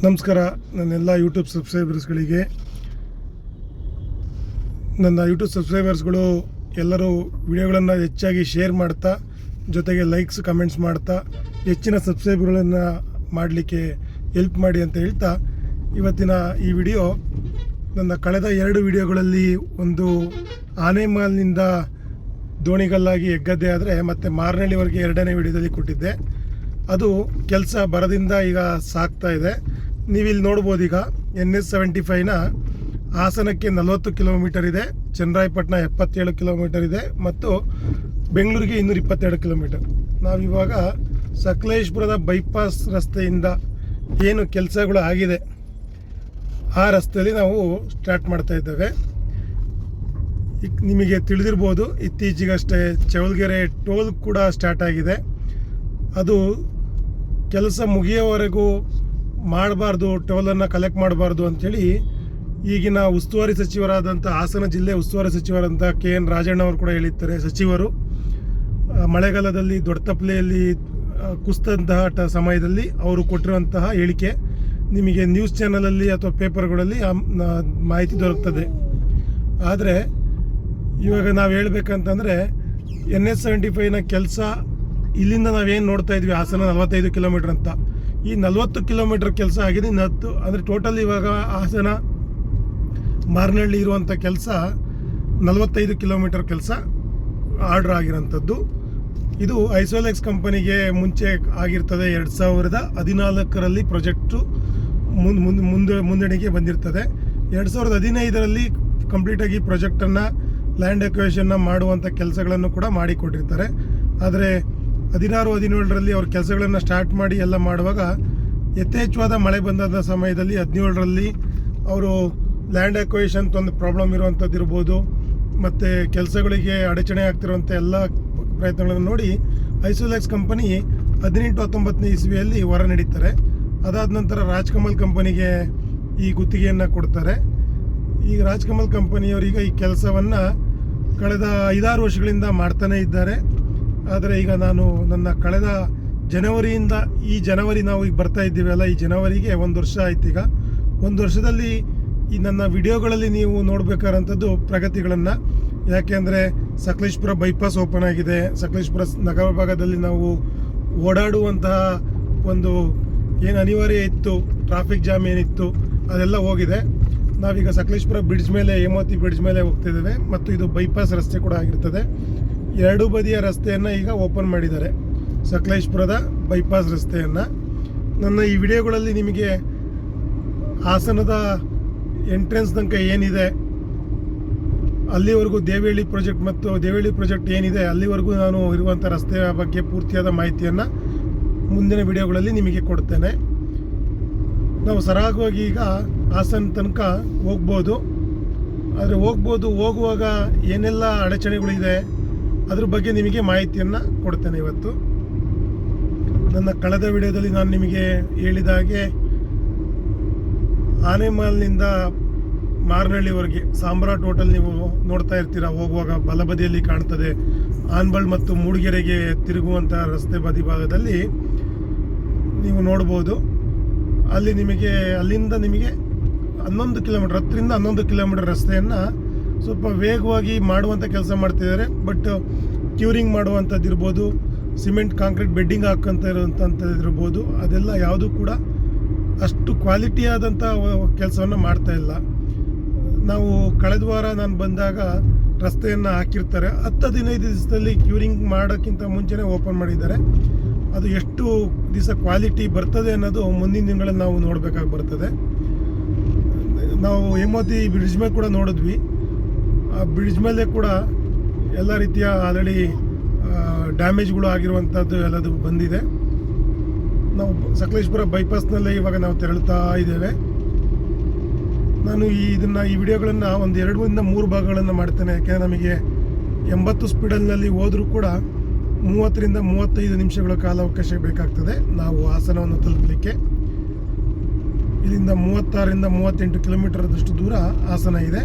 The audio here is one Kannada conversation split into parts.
ನಮಸ್ಕಾರ. ನನ್ನೆಲ್ಲ ಯೂಟ್ಯೂಬ್ ಸಬ್ಸ್ಕ್ರೈಬರ್ಸ್ಗಳಿಗೆ, ನನ್ನ ಯೂಟ್ಯೂಬ್ ಸಬ್ಸ್ಕ್ರೈಬರ್ಸ್ಗಳು ಎಲ್ಲರೂ ವಿಡಿಯೋಗಳನ್ನು ಹೆಚ್ಚಾಗಿ ಶೇರ್ ಮಾಡ್ತಾ, ಜೊತೆಗೆ ಲೈಕ್ಸ್ ಕಮೆಂಟ್ಸ್ ಮಾಡ್ತಾ ಹೆಚ್ಚಿನ ಸಬ್ಸ್ಕ್ರೈಬರ್ಗಳನ್ನು ಮಾಡಲಿಕ್ಕೆ ಹೆಲ್ಪ್ ಮಾಡಿ ಅಂತ ಹೇಳ್ತಾ, ಇವತ್ತಿನ ಈ ವಿಡಿಯೋ ನನ್ನ ಕಳೆದ 2 ವಿಡಿಯೋಗಳಲ್ಲಿ ಒಂದು ಆನೆಮಾಲ್ನಿಂದ ದೋಣಿಗಲ್ಲಾಗಿ ಹೆಗ್ಗದ್ದೆ ಆದರೆ ಮತ್ತು ಮಾರನಹಳ್ಳಿವರೆಗೆ 2ನೇ ವಿಡಿಯೋದಲ್ಲಿ ಕೊಟ್ಟಿದ್ದೆ. ಅದು ಕೆಲಸ ಬರದಿಂದ ಈಗ ಸಾಗ್ತಾ ಇದೆ. ನೀವಿಲ್ಲಿ ನೋಡ್ಬೋದು, ಈಗ NH75ನ ಹಾಸನಕ್ಕೆ 40 ಕಿಲೋಮೀಟರ್ ಇದೆ, ಚನ್ನರಾಯಪಟ್ಟಣ 77 ಕಿಲೋಮೀಟರ್ ಇದೆ ಮತ್ತು ಬೆಂಗಳೂರಿಗೆ 222 ಕಿಲೋಮೀಟರ್. ನಾವಿವಾಗ ಸಕಲೇಶಪುರದ ಬೈಪಾಸ್ ರಸ್ತೆಯಿಂದ ಏನು ಕೆಲಸಗಳು ಆಗಿದೆ ಆ ರಸ್ತೆಯಲ್ಲಿ ನಾವು ಸ್ಟಾರ್ಟ್ ಮಾಡ್ತಾ ಇದ್ದೇವೆ. ನಿಮಗೆ ತಿಳಿದಿರ್ಬೋದು, ಇತ್ತೀಚೆಗಷ್ಟೇ ಚೌಲ್ಗೆರೆ ಟೋಲ್ ಕೂಡ ಸ್ಟಾರ್ಟ್ ಆಗಿದೆ. ಅದು ಕೆಲಸ ಮುಗಿಯೋವರೆಗೂ ಮಾಡಬಾರ್ದು, ಟೋಲನ್ನು ಕಲೆಕ್ಟ್ ಮಾಡಬಾರ್ದು ಅಂಥೇಳಿ ಈಗಿನ ಉಸ್ತುವಾರಿ ಸಚಿವರಾದಂಥ, ಹಾಸನ ಜಿಲ್ಲೆ ಉಸ್ತುವಾರಿ ಸಚಿವರಾದಂಥ KN ರಾಜಣ್ಣ ಅವರು ಕೂಡ ಹೇಳಿದ್ದಾರೆ. ಸಚಿವರು ಮಳೆಗಾಲದಲ್ಲಿ ದೊಡ್ಡತಪ್ಪಲೆಯಲ್ಲಿ ಕುಸಿದಂತಹ ಸಮಯದಲ್ಲಿ ಅವರು ಕೊಟ್ಟಿರುವಂತಹ ಹೇಳಿಕೆ ನಿಮಗೆ ನ್ಯೂಸ್ ಚಾನಲಲ್ಲಿ ಅಥವಾ ಪೇಪರ್ಗಳಲ್ಲಿ ಮಾಹಿತಿ ದೊರಕ್ತದೆ. ಆದರೆ ಇವಾಗ ನಾವು ಹೇಳ್ಬೇಕಂತಂದರೆ NH75ನ ಕೆಲಸ ಇಲ್ಲಿಂದ ನಾವೇನು ನೋಡ್ತಾ ಇದ್ವಿ, ಹಾಸನ 45 ಕಿಲೋಮೀಟ್ರ್ ಅಂತ, ಈ 40 ಕಿಲೋಮೀಟ್ರ್ ಕೆಲಸ ಆಗಿದೆ. ಅಂದರೆ ಟೋಟಲ್ ಇವಾಗ ಹಾಸನ ಮಾರನಹಳ್ಳಿ ಇರುವಂಥ ಕೆಲಸ 45 ಕಿಲೋಮೀಟರ್ ಕೆಲಸ ಆರ್ಡ್ರ್ ಆಗಿರೋಂಥದ್ದು. ಇದು ಐಸೋಲೆಕ್ಸ್ ಕಂಪನಿಗೆ ಮುಂಚೆ ಆಗಿರ್ತದೆ. 2014ರಲ್ಲಿ ಪ್ರಾಜೆಕ್ಟು ಮುಂದಣಿಗೆ ಬಂದಿರ್ತದೆ. 2015ರಲ್ಲಿ ಕಂಪ್ಲೀಟಾಗಿ ಪ್ರಾಜೆಕ್ಟನ್ನು ಲ್ಯಾಂಡ್ ಎಕ್ವೇಷನ್ನ ಮಾಡುವಂಥ ಕೆಲಸಗಳನ್ನು ಕೂಡ ಮಾಡಿಕೊಟ್ಟಿರ್ತಾರೆ. ಆದರೆ 16-17ರಲ್ಲಿ ಅವ್ರ ಕೆಲಸಗಳನ್ನು ಸ್ಟಾರ್ಟ್ ಮಾಡಿ ಎಲ್ಲ ಮಾಡುವಾಗ ಯಥೇಚ್ಛವಾದ ಮಳೆ ಬಂದ ಸಮಯದಲ್ಲಿ 17ರಲ್ಲಿ ಅವರು ಲ್ಯಾಂಡ್ ಎಕ್ವೇಷನ್ ಒಂದು ಪ್ರಾಬ್ಲಮ್ ಇರುವಂಥದ್ದು ಇರ್ಬೋದು, ಮತ್ತು ಕೆಲಸಗಳಿಗೆ ಅಡಚಣೆ ಆಗ್ತಿರುವಂಥ ಎಲ್ಲ ಪ್ರಯತ್ನಗಳನ್ನು ನೋಡಿ ಐಸೋಲೆಕ್ಸ್ ಕಂಪನಿ 18-19ನೇ ಇಸ್ವಿಯಲ್ಲಿ ಹೊರ ನಡೀತಾರೆ. ಅದಾದ ನಂತರ ರಾಜ್ಕಮಲ್ ಕಂಪನಿಗೆ ಈ ಗುತ್ತಿಗೆಯನ್ನು ಕೊಡ್ತಾರೆ. ಈಗ ರಾಜ್ಕಮಲ್ ಕಂಪನಿಯವರೀಗ ಈ ಕೆಲಸವನ್ನು ಕಳೆದ 5-6 ವರ್ಷಗಳಿಂದ ಮಾಡ್ತಾನೇ ಇದ್ದಾರೆ. ಆದರೆ ಈಗ ನಾನು ನನ್ನ ಕಳೆದ ಜನವರಿಯಿಂದ ಈ ಜನವರಿ ನಾವು ಈಗ ಬರ್ತಾ ಇದ್ದೀವಲ್ಲ, ಈ ಜನವರಿಗೆ 1 ವರ್ಷ ಆಯ್ತು. ಈಗ 1 ವರ್ಷದಲ್ಲಿ ಈ ನನ್ನ ವಿಡಿಯೋಗಳಲ್ಲಿ ನೀವು ನೋಡಬೇಕಾದಂಥದ್ದು ಪ್ರಗತಿಗಳನ್ನು. ಯಾಕೆಂದರೆ ಸಕಲೇಶಪುರ ಬೈಪಾಸ್ ಓಪನ್ ಆಗಿದೆ. ಸಕಲೇಶಪುರ ನಗರ ಭಾಗದಲ್ಲಿ ನಾವು ಓಡಾಡುವಂತಹ ಒಂದು ಏನು ಅನಿವಾರ್ಯ ಇತ್ತು, ಟ್ರಾಫಿಕ್ ಜಾಮ್ ಏನಿತ್ತು, ಅದೆಲ್ಲ ಹೋಗಿದೆ. ನಾವೀಗ ಸಕಲೇಶಪುರ ಬ್ರಿಡ್ಜ್ ಮೇಲೆ, ಹೇಮಾವತಿ ಬ್ರಿಡ್ಜ್ ಮೇಲೆ ಹೋಗ್ತಿದ್ದೇವೆ ಮತ್ತು ಇದು ಬೈಪಾಸ್ ರಸ್ತೆ ಕೂಡ ಆಗಿರ್ತದೆ. 2 ಬದಿಯ ರಸ್ತೆಯನ್ನು ಈಗ ಓಪನ್ ಮಾಡಿದ್ದಾರೆ, ಸಕಲೇಶಪುರದ ಬೈಪಾಸ್ ರಸ್ತೆಯನ್ನು. ನನ್ನ ಈ ವಿಡಿಯೋಗಳಲ್ಲಿ ನಿಮಗೆ ಹಾಸನದ ಎಂಟ್ರೆನ್ಸ್ ತನಕ ಏನಿದೆ ಅಲ್ಲಿವರೆಗೂ ದೇವಹಳ್ಳಿ ಪ್ರಾಜೆಕ್ಟ್ ಮತ್ತು ದೇವಹಳ್ಳಿ ಪ್ರಾಜೆಕ್ಟ್ ಏನಿದೆ ಅಲ್ಲಿವರೆಗೂ ನಾನು ಇರುವಂಥ ರಸ್ತೆಯ ಬಗ್ಗೆ ಪೂರ್ತಿಯಾದ ಮಾಹಿತಿಯನ್ನು ಮುಂದಿನ ವಿಡಿಯೋಗಳಲ್ಲಿ ನಿಮಗೆ ಕೊಡ್ತೇನೆ. ನಾವು ಸರಾಗವಾಗಿ ಈಗ ಹಾಸನ ತನಕ ಹೋಗ್ಬೋದು. ಆದರೆ ಹೋಗುವಾಗ ಏನೆಲ್ಲ ಅಡಚಣೆಗಳಿದೆ ಅದ್ರ ಬಗ್ಗೆ ನಿಮಗೆ ಮಾಹಿತಿಯನ್ನು ಕೊಡ್ತೇನೆ ಇವತ್ತು. ನನ್ನ ಕಳೆದ ವಿಡಿಯೋದಲ್ಲಿ ನಾನು ನಿಮಗೆ ಹೇಳಿದ ಹಾಗೆ ಆನೆಮಾಲ್ನಿಂದ ಮಾರನಹಳ್ಳಿವರೆಗೆ ಸಾಮ್ರಾಟ್ ಹೋಟೆಲ್ ನೀವು ನೋಡ್ತಾ ಇರ್ತೀರ. ಹೋಗುವಾಗ ಬಲಬದಿಯಲ್ಲಿ ಕಾಣ್ತದೆ. ಆನ್ಬಳ್ ಮತ್ತು ಮೂಡಿಗೆರೆಗೆ ತಿರುಗುವಂಥ ರಸ್ತೆ ಬದಿ ಭಾಗದಲ್ಲಿ ನೀವು ನೋಡ್ಬೋದು. ಅಲ್ಲಿಂದ ನಿಮಗೆ 11 ಕಿಲೋಮೀಟರ್, 10-11 ಕಿಲೋಮೀಟರ್ ರಸ್ತೆಯನ್ನು ಸ್ವಲ್ಪ ವೇಗವಾಗಿ ಮಾಡುವಂಥ ಕೆಲಸ ಮಾಡ್ತಿದ್ದಾರೆ. ಬಟ್ ಕ್ಯೂರಿಂಗ್ ಮಾಡುವಂಥದ್ದು ಇರ್ಬೋದು, ಸಿಮೆಂಟ್ ಕಾಂಕ್ರೀಟ್ ಬೆಡ್ಡಿಂಗ್ ಹಾಕಂತ ಇರುವಂಥದ್ದು ಇರ್ಬೋದು, ಅದೆಲ್ಲ ಯಾವುದೂ ಕೂಡ ಅಷ್ಟು ಕ್ವಾಲಿಟಿಯಾದಂಥ ಕೆಲಸವನ್ನು ಮಾಡ್ತಾ ಇಲ್ಲ. ನಾವು ಕಳೆದ ವಾರ ನಾನು ಬಂದಾಗ ರಸ್ತೆಯನ್ನು ಹಾಕಿರ್ತಾರೆ, 10-15 ದಿವಸದಲ್ಲಿ ಕ್ಯೂರಿಂಗ್ ಮಾಡೋಕ್ಕಿಂತ ಮುಂಚೆನೇ ಓಪನ್ ಮಾಡಿದ್ದಾರೆ. ಅದು ಎಷ್ಟು ದಿವಸ ಕ್ವಾಲಿಟಿ ಬರ್ತದೆ ಅನ್ನೋದು ಮುಂದಿನ ದಿನಗಳಲ್ಲಿ ನಾವು ನೋಡಬೇಕಾಗಿ ಬರ್ತದೆ. ನಾವು ಹೇಮಾವತಿ ಬ್ರಿಡ್ಜ್ ಮೇಲೆ ಕೂಡ ನೋಡಿದ್ವಿ. ಆ ಬ್ರಿಡ್ಜ್ ಮೇಲೆ ಕೂಡ ಎಲ್ಲ ರೀತಿಯ ಆಲ್ರೆಡಿ ಡ್ಯಾಮೇಜ್ಗಳು ಆಗಿರುವಂಥದ್ದು ಎಲ್ಲದು ಬಂದಿದೆ. ನಾವು ಸಕಲೇಶಪುರ ಬೈಪಾಸ್ನಲ್ಲೇ ಇವಾಗ ನಾವು ತೆರಳುತ್ತಾ ಇದ್ದೇವೆ. ನಾನು ಈ ವಿಡಿಯೋಗಳನ್ನು ಒಂದು 2-3 ಭಾಗಗಳನ್ನು ಮಾಡ್ತೇನೆ. ಯಾಕೆಂದರೆ ನಮಗೆ 80 ಸ್ಪೀಡಲ್ನಲ್ಲಿ ಹೋದರೂ ಕೂಡ 30-35 ನಿಮಿಷಗಳ ಕಾಲಾವಕಾಶ ಬೇಕಾಗ್ತದೆ ನಾವು ಹಾಸನವನ್ನು ತಲುಪಲಿಕ್ಕೆ. ಇಲ್ಲಿಂದ 36-38 ಕಿಲೋಮೀಟರ್ದಷ್ಟು ದೂರ ಹಾಸನ ಇದೆ.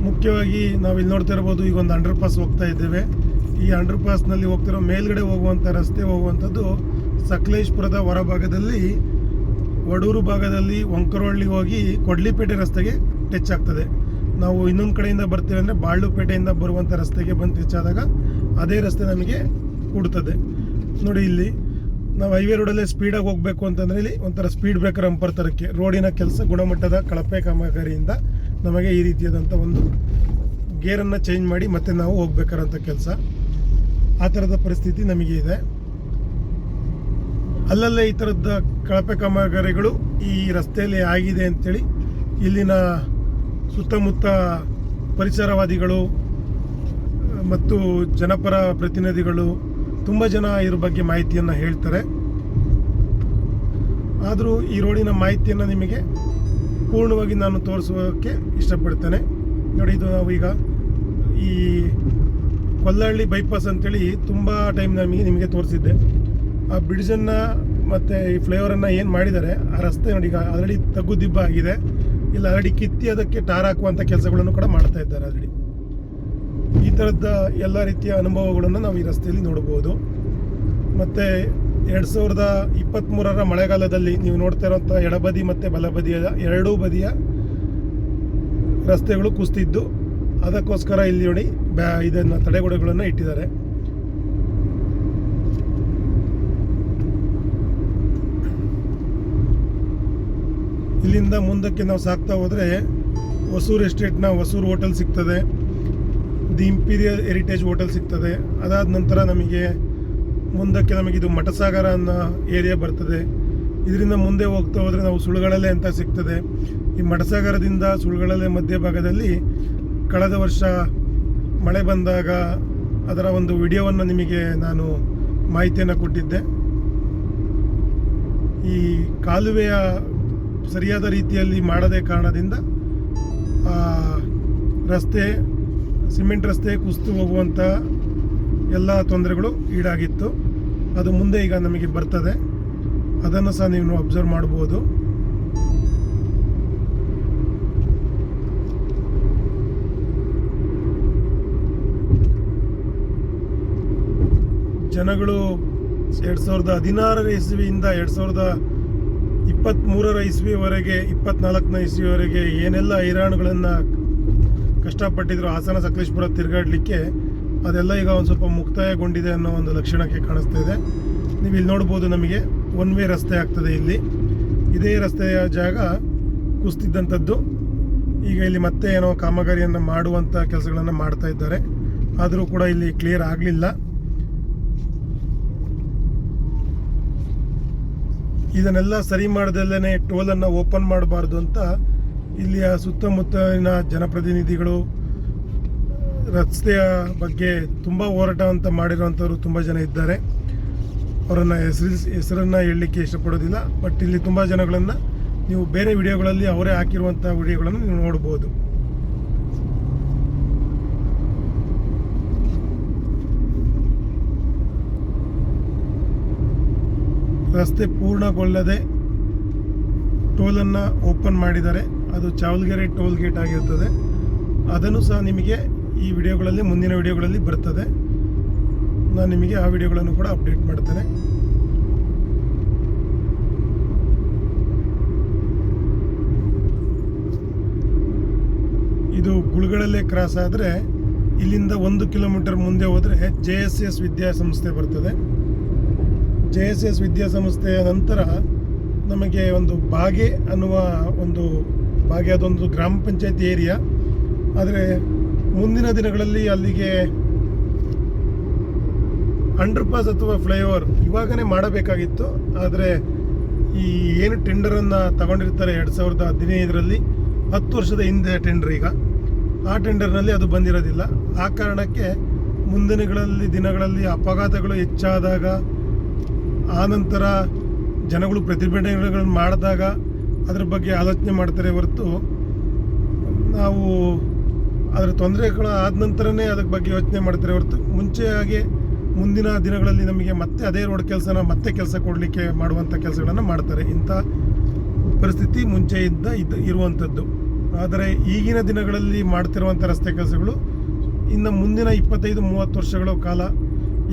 ಮುಖ್ಯವಾಗಿ ನಾವು ಇಲ್ಲಿ ನೋಡ್ತಾ ಇರ್ಬೋದು, ಈಗ ಒಂದು ಅಂಡರ್ ಪಾಸ್ ಹೋಗ್ತಾ ಇದ್ದೇವೆ. ಈ ಅಂಡರ್ ಪಾಸ್ನಲ್ಲಿ ಹೋಗ್ತಿರೋ ಮೇಲ್ಗಡೆ ಹೋಗುವಂಥ ರಸ್ತೆ ಹೋಗುವಂಥದ್ದು ಸಕಲೇಶ್ಪುರದ ಹೊರಭಾಗದಲ್ಲಿ ವಡೂರು ಭಾಗದಲ್ಲಿ ವಂಕರಹಳ್ಳಿ ಹೋಗಿ ಕೊಡ್ಲಿಪೇಟೆ ರಸ್ತೆಗೆ ಟಚ್ ಆಗ್ತದೆ. ನಾವು ಇನ್ನೊಂದು ಕಡೆಯಿಂದ ಬರ್ತೀವಿ ಅಂದರೆ ಬಾಳ್ಳುಪೇಟೆಯಿಂದ ಬರುವಂಥ ರಸ್ತೆಗೆ ಬಂದು ಟಚ್ ಆದಾಗ ಅದೇ ರಸ್ತೆ ನಮಗೆ ಕೂಡ್ತದೆ. ನೋಡಿ, ಇಲ್ಲಿ ನಾವು ಹೈವೇ ರೋಡಲ್ಲೇ ಸ್ಪೀಡಾಗಿ ಹೋಗಬೇಕು ಅಂತಂದರೆ ಇಲ್ಲಿ ಒಂಥರ ಸ್ಪೀಡ್ ಬ್ರೇಕರ್ ಅಂಪರ್ ತರಕ್ಕೆ ರೋಡಿನ ಕೆಲಸ ಗುಣಮಟ್ಟದ ಕಳಪೆ ಕಾಮಗಾರಿಯಿಂದ ನಮಗೆ ಈ ರೀತಿಯಾದಂಥ ಒಂದು ಗೇರನ್ನು ಚೇಂಜ್ ಮಾಡಿ ಮತ್ತೆ ನಾವು ಹೋಗ್ಬೇಕಾರಂಥ ಕೆಲಸ, ಆ ಥರದ ಪರಿಸ್ಥಿತಿ ನಮಗೆ ಇದೆ. ಅಲ್ಲಲ್ಲೇ ಈ ಥರದ ಕಳಪೆ ಕಾಮಗಾರಿಗಳು ಈ ರಸ್ತೆಯಲ್ಲಿ ಆಗಿದೆ ಅಂಥೇಳಿ ಇಲ್ಲಿನ ಸುತ್ತಮುತ್ತ ಪರಿಸರವಾದಿಗಳು ಮತ್ತು ಜನಪರ ಪ್ರತಿನಿಧಿಗಳು ತುಂಬ ಜನ ಇದ್ರ ಬಗ್ಗೆ ಮಾಹಿತಿಯನ್ನು ಹೇಳ್ತಾರೆ. ಆದರೂ ಈ ರೋಡಿನ ಮಾಹಿತಿಯನ್ನು ನಿಮಗೆ ಪೂರ್ಣವಾಗಿ ನಾನು ತೋರಿಸೋಕ್ಕೆ ಇಷ್ಟಪಡ್ತೇನೆ. ನೋಡಿ, ಇದು ನಾವು ಈಗ ಈ ಕೊಲ್ಲಹಳ್ಳಿ ಬೈಪಾಸ್ ಅಂತೇಳಿ ತುಂಬ ಟೈಮ್ ನಿಮಗೆ ತೋರಿಸಿದ್ದೆ. ಆ ಬ್ರಿಡ್ಜನ್ನು ಮತ್ತು ಈ ಫ್ಲೈಓವರನ್ನು ಏನು ಮಾಡಿದ್ದಾರೆ, ಆ ರಸ್ತೆ ನೋಡಿ ಈಗ ಆಲ್ರೆಡಿ ತಗ್ಗುದಿಬ್ಬ ಆಗಿದೆ. ಇಲ್ಲ ಆಲ್ರೆಡಿ ಕಿತ್ತಿ ಅದಕ್ಕೆ ಟಾರ್ ಹಾಕುವಂಥ ಕೆಲಸಗಳನ್ನು ಕೂಡ ಮಾಡ್ತಾ ಇದ್ದಾರೆ ಆಲ್ರೆಡಿ. ಈ ಥರದ ಎಲ್ಲ ರೀತಿಯ ಅನುಭವಗಳನ್ನು ನಾವು ಈ ರಸ್ತೆಯಲ್ಲಿ ನೋಡ್ಬೋದು. ಮತ್ತು 2023 ಮಳೆಗಾಲದಲ್ಲಿ ನೀವು ನೋಡ್ತಾ ಇರೋಂಥ ಎಡಬದಿ ಮತ್ತು ಬಲಬದಿಯ ಎರಡೂ ಬದಿಯ ರಸ್ತೆಗಳು ಕುಸಿದಿದ್ದು, ಅದಕ್ಕೋಸ್ಕರ ಇಲ್ಲಿ ನೋಡಿ ಇದನ್ನು ತಡೆಗೋಡೆಗಳನ್ನು ಇಟ್ಟಿದ್ದಾರೆ. ಇಲ್ಲಿಂದ ಮುಂದಕ್ಕೆ ನಾವು ಸಾಕ್ತಾ ಹೋದರೆ ಹೊಸೂರು ಎಸ್ಟೇಟ್ನ ಹೊಸೂರು ಹೋಟೆಲ್ ಸಿಗ್ತದೆ, ದಿ ಇಂಪೀರಿಯಲ್ ಹೆರಿಟೇಜ್ ಹೋಟೆಲ್ ಸಿಗ್ತದೆ. ಅದಾದ ನಂತರ ನಮಗೆ ಮುಂದಕ್ಕೆ ನಮಗಿದು ಮಠಸಾಗರ ಅನ್ನೋ ಏರಿಯಾ ಬರ್ತದೆ. ಇದರಿಂದ ಮುಂದೆ ಹೋಗ್ತಾ ಹೋದರೆ ನಾವು ಸುಳ್ಗಳಲೆ ಅಂತ ಸಿಗ್ತದೆ. ಈ ಮಠಸಾಗರದಿಂದ ಸುಳ್ಗಳಲೆ ಮಧ್ಯಭಾಗದಲ್ಲಿ ಕಳೆದ ವರ್ಷ ಮಳೆ ಬಂದಾಗ ಅದರ ಒಂದು ವಿಡಿಯೋವನ್ನು ನಿಮಗೆ ನಾನು ಮಾಹಿತಿಯನ್ನು ಕೊಟ್ಟಿದ್ದೆ. ಈ ಕಾಲುವೆಯ ಸರಿಯಾದ ರೀತಿಯಲ್ಲಿ ಮಾಡದೇ ಕಾರಣದಿಂದ ರಸ್ತೆ ಸಿಮೆಂಟ್ ರಸ್ತೆ ಕುಸಿದು ಹೋಗುವಂಥ ಎಲ್ಲ ತೊಂದರೆಗಳು ಈಡಾಗಿತ್ತು. ಅದು ಮುಂದೆ ಈಗ ನಮಗೆ ಬರ್ತದೆ, ಅದನ್ನು ಸಹ ನೀವು ಅಬ್ಸರ್ವ್ ಮಾಡ್ಬೋದು. ಜನಗಳು 2016 ಇಸ್ವಿಯಿಂದ 2023 ಇಸ್ವಿವರೆಗೆ 24ನೇ ಇಸ್ವಿವರೆಗೆ ಏನೆಲ್ಲ ಹೈರಾಣುಗಳನ್ನು ಕಷ್ಟಪಟ್ಟಿದ್ರು ಹಾಸನ ಸಕಲೇಶ್ಪುರ ತಿರುಗಾಡಲಿಕ್ಕೆ, ಅದೆಲ್ಲ ಈಗ ಒಂದು ಸ್ವಲ್ಪ ಮುಕ್ತಾಯಗೊಂಡಿದೆ ಅನ್ನೋ ಒಂದು ಲಕ್ಷಣಕ್ಕೆ ಕಾಣಿಸ್ತಾ ಇದೆ. ನೀವು ಇಲ್ಲಿ ನೋಡ್ಬೋದು, ನಮಗೆ ಒನ್ ವೇ ರಸ್ತೆ ಆಗ್ತದೆ. ಇಲ್ಲಿ ಇದೇ ರಸ್ತೆಯ ಜಾಗ ಕುಸಿದಿದ್ದಂಥದ್ದು. ಈಗ ಇಲ್ಲಿ ಮತ್ತೆ ಏನೋ ಕಾಮಗಾರಿಯನ್ನು ಮಾಡುವಂಥ ಕೆಲಸಗಳನ್ನು ಮಾಡ್ತಾ ಇದ್ದಾರೆ, ಆದರೂ ಕೂಡ ಇಲ್ಲಿ ಕ್ಲಿಯರ್ ಆಗಲಿಲ್ಲ. ಇದನ್ನೆಲ್ಲ ಸರಿ ಮಾಡ್ದಲ್ಲೇ ಟೋಲನ್ನು ಓಪನ್ ಮಾಡಬಾರ್ದು ಅಂತ ಇಲ್ಲಿಯ ಸುತ್ತಮುತ್ತಲಿನ ಜನಪ್ರತಿನಿಧಿಗಳು ರಸ್ತೆಯ ಬಗ್ಗೆ ತುಂಬ ಹೋರಾಟ ಅಂತ ಮಾಡಿರೋವಂಥವ್ರು ತುಂಬ ಜನ ಇದ್ದಾರೆ. ಅವರನ್ನು ಹೆಸರನ್ನು ಹೇಳಲಿಕ್ಕೆ ಇಷ್ಟಪಡೋದಿಲ್ಲ. ಬಟ್ ಇಲ್ಲಿ ತುಂಬ ಜನಗಳನ್ನು ನೀವು ಬೇರೆ ವಿಡಿಯೋಗಳಲ್ಲಿ ಅವರೇ ಹಾಕಿರುವಂಥ ವಿಡಿಯೋಗಳನ್ನು ನೀವು ನೋಡ್ಬೋದು. ರಸ್ತೆ ಪೂರ್ಣಗೊಳ್ಳದೆ ಟೋಲನ್ನು ಓಪನ್ ಮಾಡಿದ್ದಾರೆ. ಅದು ಚಾವಲ್ಗೆರೆ ಟೋಲ್ ಗೇಟ್ ಆಗಿರ್ತದೆ. ಅದನ್ನು ಸಹ ನಿಮಗೆ ಈ ವಿಡಿಯೋಗಳಲ್ಲಿ ಮುಂದಿನ ವಿಡಿಯೋಗಳಲ್ಲಿ ಬರ್ತದೆ. ನಾನು ನಿಮಗೆ ಆ ವಿಡಿಯೋಗಳನ್ನು ಕೂಡ ಅಪ್ಡೇಟ್ ಮಾಡ್ತೇನೆ. ಇದು ಗುಳ್ಗಳಲ್ಲೇ ಕ್ರಾಸ್ ಆದರೆ ಇಲ್ಲಿಂದ 1 ಕಿಲೋಮೀಟರ್ ಮುಂದೆ ಹೋದರೆ JSS ವಿದ್ಯಾಸಂಸ್ಥೆ ಬರ್ತದೆ. JSS ವಿದ್ಯಾಸಂಸ್ಥೆಯ ನಂತರ ನಮಗೆ ಒಂದು ಬಾಗೆ ಅನ್ನುವ ಒಂದು ಬಾಗೆ, ಅದೊಂದು ಗ್ರಾಮ ಪಂಚಾಯತಿ ಏರಿಯಾ. ಆದರೆ ಮುಂದಿನ ದಿನಗಳಲ್ಲಿ ಅಲ್ಲಿಗೆ ಅಂಡರ್ ಪಾಸ್ ಅಥವಾ ಫ್ಲೈಓವರ್ ಇವಾಗನೇ ಮಾಡಬೇಕಾಗಿತ್ತು. ಆದರೆ ಈ ಏನು ಟೆಂಡರನ್ನು ತಗೊಂಡಿರ್ತಾರೆ 2015ರಲ್ಲಿ, 10 ವರ್ಷದ ಹಿಂದೆ ಟೆಂಡರ್, ಈಗ ಆ ಟೆಂಡರ್ನಲ್ಲಿ ಅದು ಬಂದಿರೋದಿಲ್ಲ. ಆ ಕಾರಣಕ್ಕೆ ಮುಂದಿನ ದಿನಗಳಲ್ಲಿ ಅಪಘಾತಗಳು ಹೆಚ್ಚಾದಾಗ, ಆನಂತರ ಜನಗಳು ಪ್ರತಿಭಟನೆಗಳನ್ನು ಮಾಡಿದಾಗ ಅದ್ರ ಬಗ್ಗೆ ಆಲೋಚನೆ ಮಾಡ್ತಾರೆ ಹೊರತು, ನಾವು ಅದರ ತೊಂದರೆಗಳು ಆದ ನಂತರನೇ ಅದ್ರ ಬಗ್ಗೆ ಯೋಚನೆ ಮಾಡ್ತಾರೆ ಹೊರತು ಮುಂಚೆಯಾಗಿ ಮುಂದಿನ ದಿನಗಳಲ್ಲಿ ನಮಗೆ ಮತ್ತೆ ಅದೇ ರೋಡ್ ಕೆಲಸ ಕೊಡಲಿಕ್ಕೆ ಮಾಡುವಂಥ ಕೆಲಸಗಳನ್ನು ಮಾಡ್ತಾರೆ. ಇಂಥ ಪರಿಸ್ಥಿತಿ ಮುಂಚೆಯಿಂದ ಇರುವಂಥದ್ದು. ಆದರೆ ಈಗಿನ ದಿನಗಳಲ್ಲಿ ಮಾಡ್ತಿರುವಂಥ ರಸ್ತೆ ಕೆಲಸಗಳು ಇನ್ನು ಮುಂದಿನ 25-30 ವರ್ಷಗಳ ಕಾಲ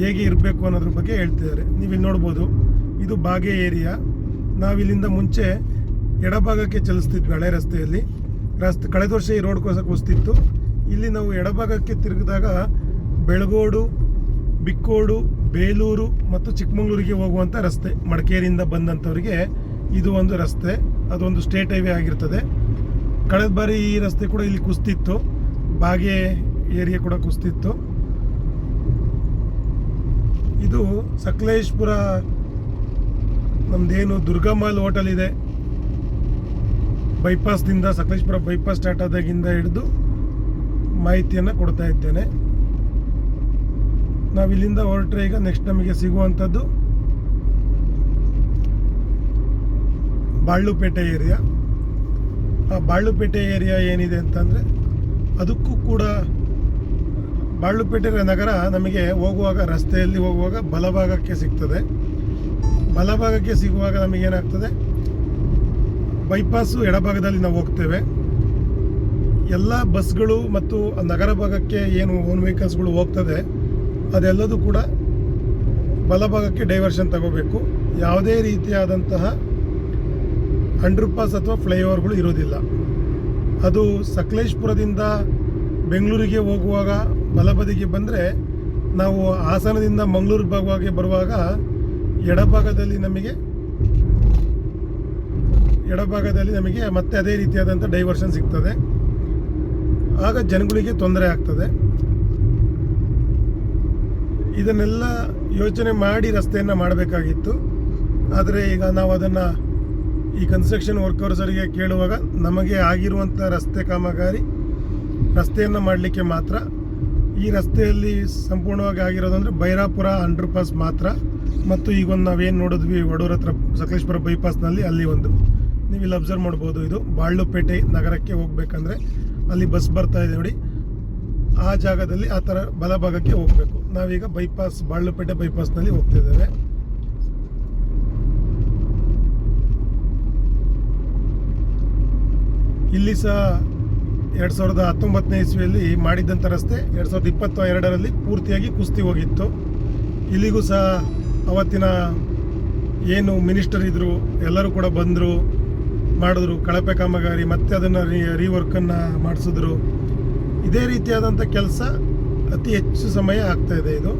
ಹೇಗೆ ಇರಬೇಕು ಅನ್ನೋದ್ರ ಬಗ್ಗೆ ಹೇಳ್ತಿದ್ದಾರೆ. ನೀವಿಲ್ಲಿ ನೋಡ್ಬೋದು, ಇದು ಬಾಗೆ ಏರಿಯಾ. ನಾವಿಲ್ಲಿಂದ ಮುಂಚೆ ಎಡಭಾಗಕ್ಕೆ ಚಲಿಸ್ತಿದ್ವಿ ಹಳೆ ರಸ್ತೆಯಲ್ಲಿ. ಕಳೆದ ವರ್ಷ ಈ ರೋಡ್ ಕುಸಿತಿತ್ತು. ಇಲ್ಲಿ ನಾವು ಎಡಭಾಗಕ್ಕೆ ತಿರುಗಿದಾಗ ಬೆಳಗೋಡು, ಬಿಕ್ಕೋಡು, ಬೇಲೂರು ಮತ್ತು ಚಿಕ್ಕಮಗಳೂರಿಗೆ ಹೋಗುವಂಥ ರಸ್ತೆ, ಮಡಿಕೇರಿಯಿಂದ ಬಂದಂಥವ್ರಿಗೆ ಇದು ಒಂದು ರಸ್ತೆ. ಅದೊಂದು ಸ್ಟೇಟ್ ಹೈವೇ ಆಗಿರ್ತದೆ. ಕಳೆದ ಬಾರಿ ಈ ರಸ್ತೆ ಕೂಡ ಇಲ್ಲಿ ಕುಸಿತಿತ್ತು, ಬಾಗೆ ಏರಿಯಾ ಕೂಡ ಕುಸಿತಿತ್ತು. ಇದು ಸಕಲೇಶ್ಪುರ, ನಮ್ದೇನು ದುರ್ಗಮಾಲ್ ಹೋಟೆಲ್ ಇದೆ, ಬೈಪಾಸ್ದಿಂದ ಸಕಲೇಶ್ಪುರ ಬೈಪಾಸ್ ಸ್ಟಾರ್ಟ್ ಆದಾಗಿಂದ ಹಿಡಿದು ಮಾಹಿತಿಯನ್ನು ಕೊಡ್ತಾ ಇದ್ದೇನೆ. ನಾವಿಲ್ಲಿಂದ ಹೊರಟ್ರೆ ಈಗ ನೆಕ್ಸ್ಟ್ ನಮಗೆ ಸಿಗುವಂಥದ್ದು ಬಾಳ್ಳುಪೇಟೆ ಏರಿಯಾ. ಆ ಬಾಳ್ಳುಪೇಟೆ ಏರಿಯಾ ಏನಿದೆ ಅಂತಂದರೆ, ಅದಕ್ಕೂ ಕೂಡ ಬಾಳ್ಳುಪೇಟೆ ನಗರ ನಮಗೆ ಹೋಗುವಾಗ, ರಸ್ತೆಯಲ್ಲಿ ಹೋಗುವಾಗ ಬಲಭಾಗಕ್ಕೆ ಸಿಗ್ತದೆ. ಬಲಭಾಗಕ್ಕೆ ಸಿಗುವಾಗ ನಮಗೇನಾಗ್ತದೆ, ಬೈಪಾಸು ಎಡಭಾಗದಲ್ಲಿ ನಾವು ಹೋಗ್ತೇವೆ. ಎಲ್ಲ ಬಸ್ಗಳು ಮತ್ತು ನಗರ ಭಾಗಕ್ಕೆ ಏನು ಓನ್ ವೆಹಿಕಲ್ಸ್ಗಳು ಹೋಗ್ತದೆ, ಅದೆಲ್ಲದೂ ಕೂಡ ಬಲಭಾಗಕ್ಕೆ ಡೈವರ್ಷನ್ ತಗೋಬೇಕು. ಯಾವುದೇ ರೀತಿಯಾದಂತಹ ಅಂಡರ್ಪಾಸ್ ಅಥವಾ ಫ್ಲೈಓವರ್ಗಳು ಇರೋದಿಲ್ಲ. ಅದು ಸಕಲೇಶ್ಪುರದಿಂದ ಬೆಂಗಳೂರಿಗೆ ಹೋಗುವಾಗ ಬಲಬದಿಗೆ ಬಂದರೆ, ನಾವು ಹಾಸನದಿಂದ ಮಂಗಳೂರು ಭಾಗವಾಗಿ ಬರುವಾಗ ಎಡಭಾಗದಲ್ಲಿ ನಮಗೆ ಮತ್ತೆ ಅದೇ ರೀತಿಯಾದಂಥ ಡೈವರ್ಷನ್ ಸಿಗ್ತದೆ. ಆಗ ಜನಗಳಿಗೆ ತೊಂದರೆ ಆಗ್ತದೆ. ಇದನ್ನೆಲ್ಲ ಯೋಚನೆ ಮಾಡಿ ರಸ್ತೆಯನ್ನು ಮಾಡಬೇಕಾಗಿತ್ತು. ಆದರೆ ಈಗ ನಾವು ಅದನ್ನು ಈ ಕನ್ಸ್ಟ್ರಕ್ಷನ್ ವರ್ಕರ್ಸರಿಗೆ ಕೇಳುವಾಗ, ನಮಗೆ ಆಗಿರುವಂಥ ರಸ್ತೆ ಕಾಮಗಾರಿ ರಸ್ತೆಯನ್ನು ಮಾಡಲಿಕ್ಕೆ ಮಾತ್ರ. ಈ ರಸ್ತೆಯಲ್ಲಿ ಸಂಪೂರ್ಣವಾಗಿ ಆಗಿರೋದು ಅಂದರೆ ಬೈರಾಪುರ ಅಂಡರ್ಪಾಸ್ ಮಾತ್ರ, ಮತ್ತು ಈಗೊಂದು ನಾವೇನು ನೋಡಿದ್ವಿ ವಡೂರ್ ಹತ್ರ ಸಕಲೇಶ್ಪುರ ಬೈಪಾಸ್ನಲ್ಲಿ, ಅಲ್ಲಿ ಒಂದು ನೀವಿಲ್ಲಿ ಅಬ್ಸರ್ವ್ ಮಾಡ್ಬೋದು. ಇದು ಬಾಳ್ಳುಪೇಟೆ ನಗರಕ್ಕೆ ಹೋಗ್ಬೇಕಂದ್ರೆ ಅಲ್ಲಿ ಬಸ್ ಬರ್ತಾ ಇದೆ ನೋಡಿ, ಆ ಜಾಗದಲ್ಲಿ ಆ ಥರ ಬಲಭಾಗಕ್ಕೆ ಹೋಗಬೇಕು. ನಾವೀಗ ಬೈಪಾಸ್, ಬಾಳ್ಳುಪೇಟೆ ಬೈಪಾಸ್ನಲ್ಲಿ ಹೋಗ್ತಿದ್ದೇವೆ. ಇಲ್ಲಿ ಸಹ 2019ನೇ ಇಸ್ವಿಯಲ್ಲಿ ಮಾಡಿದ್ದಂಥ ರಸ್ತೆ 2022ರಲ್ಲಿ ಪೂರ್ತಿಯಾಗಿ ಕುಸಿದು ಹೋಗಿತ್ತು. ಇಲ್ಲಿಗೂ ಸಹ ಅವತ್ತಿನ ಏನು ಮಿನಿಸ್ಟರ್ ಇದ್ದರು ಎಲ್ಲರೂ ಕೂಡ ಬಂದರು, ಮಾಡಿದ್ರು ಕಳಪೆ ಕಾಮಗಾರಿ, ಮತ್ತೆ ಅದನ್ನು ರೀವರ್ಕನ್ನು ಮಾಡಿಸಿದ್ರು. ಇದೇ ರೀತಿಯಾದಂಥ ಕೆಲಸ ಅತಿ ಹೆಚ್ಚು ಸಮಯ ಆಗ್ತಾಯಿದೆ. ಇದು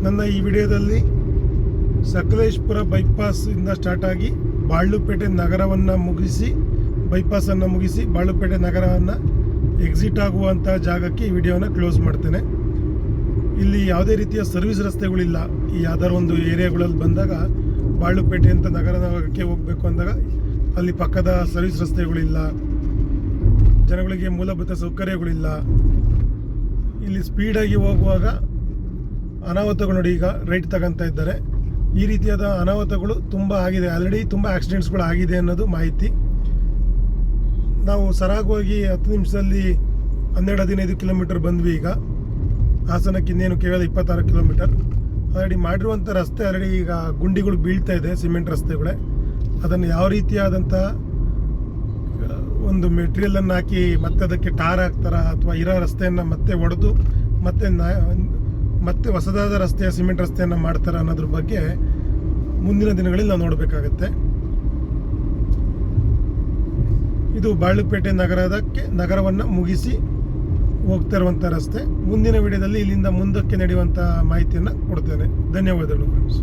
ನನ್ನ ಈ ವಿಡಿಯೋದಲ್ಲಿ ಸಕಲೇಶ್ಪುರ ಬೈಪಾಸಿಂದ ಸ್ಟಾರ್ಟ್ ಆಗಿ ಬಾಳ್ಳುಪೇಟೆ ನಗರವನ್ನು ಮುಗಿಸಿ, ಬೈಪಾಸನ್ನು ಮುಗಿಸಿ ಬಾಳ್ಳುಪೇಟೆ ನಗರವನ್ನು ಎಕ್ಸಿಟ್ ಆಗುವಂಥ ಜಾಗಕ್ಕೆ ಈ ವಿಡಿಯೋನ ಕ್ಲೋಸ್ ಮಾಡ್ತೇನೆ. ಇಲ್ಲಿ ಯಾವುದೇ ರೀತಿಯ ಸರ್ವಿಸ್ ರಸ್ತೆಗಳಿಲ್ಲ. ಈ ಯಾವ್ದಾರು ಒಂದು ಏರಿಯಾಗಳಲ್ಲಿ ಬಂದಾಗ, ಬಾಳ್ಳುಪೇಟೆ ಅಂತ ನಗರಕ್ಕೆ ಹೋಗಬೇಕು ಅಂದಾಗ ಅಲ್ಲಿ ಪಕ್ಕದ ಸರ್ವಿಸ್ ರಸ್ತೆಗಳಿಲ್ಲ, ಜನಗಳಿಗೆ ಮೂಲಭೂತ ಸೌಕರ್ಯಗಳಿಲ್ಲ. ಇಲ್ಲಿ ಸ್ಪೀಡಾಗಿ ಹೋಗುವಾಗ ಅನಾಹುತಗಳು ನೋಡಿ, ಈಗ ರೈಟ್ ತಗೊತಾ ಇದ್ದಾರೆ. ಈ ರೀತಿಯಾದ ಅನಾಹುತಗಳು ತುಂಬ ಆಗಿದೆ, ಆಲ್ರೆಡಿ ತುಂಬ ಆಕ್ಸಿಡೆಂಟ್ಸ್ಗಳು ಆಗಿದೆ ಅನ್ನೋದು ಮಾಹಿತಿ. ನಾವು ಸರಾಗವಾಗಿ 10 ನಿಮಿಷದಲ್ಲಿ 12-15 ಕಿಲೋಮೀಟರ್ ಬಂದ್ವಿ. ಈಗ ಹಾಸನಕ್ಕೆ ಇನ್ನೇನು ಕೇವಲ 26 ಕಿಲೋಮೀಟರ್. ಆಲ್ರೆಡಿ ಮಾಡಿರುವಂಥ ರಸ್ತೆ ಆಲ್ರೆಡಿ ಈಗ ಗುಂಡಿಗಳು ಬೀಳ್ತಾ ಇದೆ, ಸಿಮೆಂಟ್ ರಸ್ತೆಗಳೇ. ಅದನ್ನು ಯಾವ ರೀತಿಯಾದಂಥ ಒಂದು ಮೆಟೀರಿಯಲನ್ನು ಹಾಕಿ ಮತ್ತೆ ಅದಕ್ಕೆ ಟಾರ್ ಹಾಕ್ತಾರ, ಅಥವಾ ಇರೋ ರಸ್ತೆಯನ್ನು ಮತ್ತೆ ಒಡೆದು ಮತ್ತೆ ಹೊಸದಾದ ರಸ್ತೆಯ ಸಿಮೆಂಟ್ ರಸ್ತೆಯನ್ನು ಮಾಡ್ತಾರೆ ಅನ್ನೋದ್ರ ಬಗ್ಗೆ ಮುಂದಿನ ದಿನಗಳಲ್ಲಿ ನಾವು ನೋಡಬೇಕಾಗತ್ತೆ. ಇದು ಬಾಳ್ಳುಪೇಟೆ ನಗರವನ್ನು ಮುಗಿಸಿ ಹೋಗ್ತಾ ಇರುವಂಥ ರಸ್ತೆ. ಮುಂದಿನ ವಿಡಿಯೋದಲ್ಲಿ ಇಲ್ಲಿಂದ ಮುಂದಕ್ಕೆ ನಡೆಯುವಂಥ ಮಾಹಿತಿಯನ್ನು ಕೊಡ್ತೇನೆ. ಧನ್ಯವಾದಗಳು ಫ್ರೆಂಡ್ಸ್.